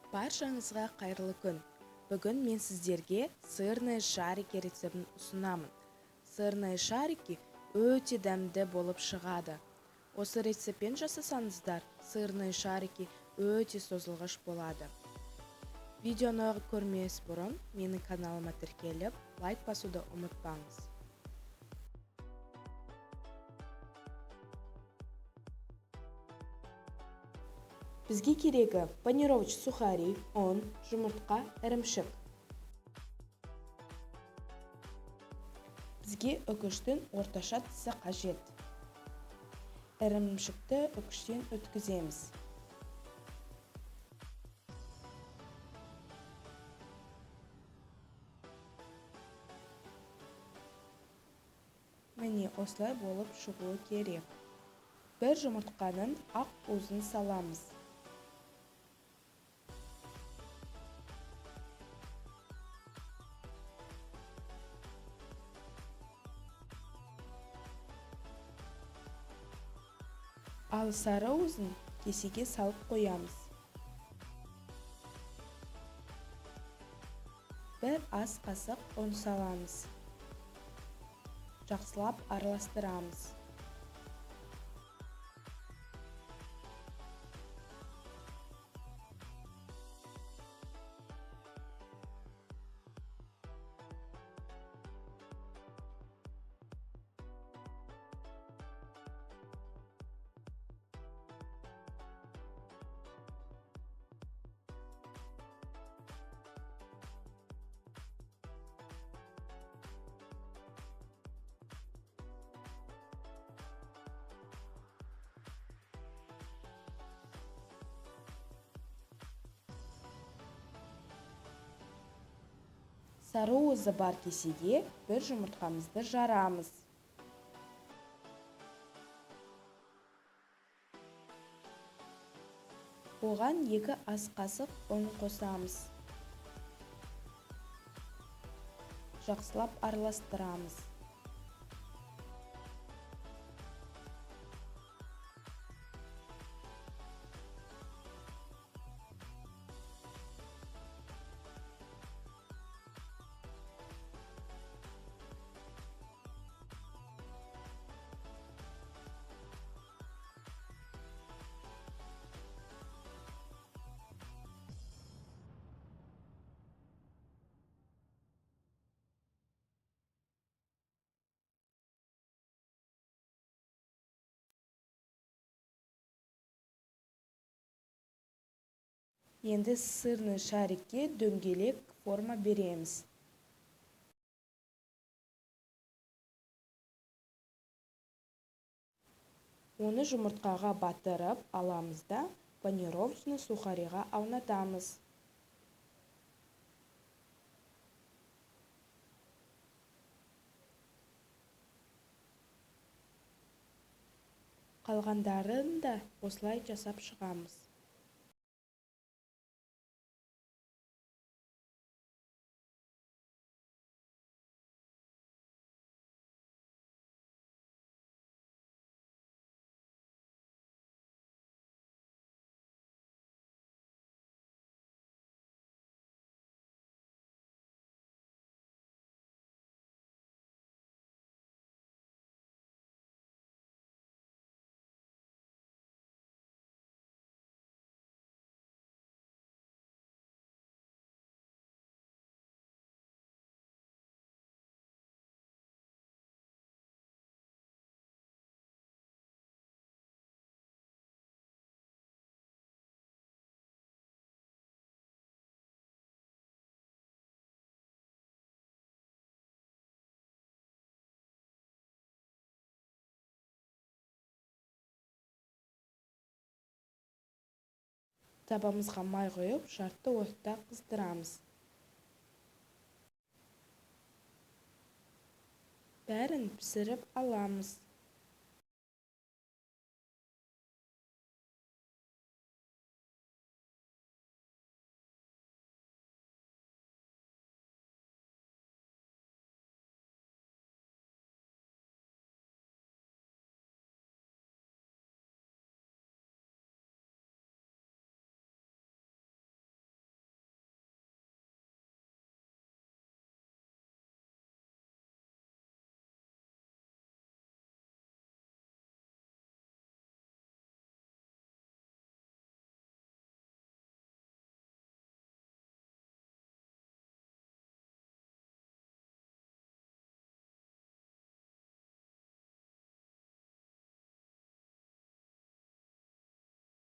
Баршаңызға қайырлы күн. Бүгін мен сіздерге сырные шарики рецептін ұсынамын. Сырные шарики өте дәмді болып шығады. Осы рецептпен жасасаңыздар, сырные шарики өте созылғыш болады. Видеоны көрмес бұрын менің каналыма тіркеліп, лайк басуды ұмытпаңыз. Бізге керегі панировочный сухари, ұн, жұмыртқа, ірімшік. Бізге үкіштің орташа тысы қажет. Ірімшікті үкіштен өткіземіз. Міне осылай болып шығуы керек. Бір жұмыртқаның ақ уызын саламыз. Ал сары уызын кесеге салып қоямыз. Бір ас қасық ұн саламыз. Жақсылап араластырамыз. Сары уызы бар кесеге бір жұмыртқамызды жарамыз. Оған 2 ас қасық ұн қосамыз. Жақсылап араластырамыз. Енді сырный шарикке дөңгелек форма береміз. Оны жұмыртқаға батырып аламыз да панировочный сухариға аунатамыз. Қалғандарын да осылай жасап шығамыз. Табамызға май құйып, шартты отта қыздырамыз. Бәрін пісіріп аламыз.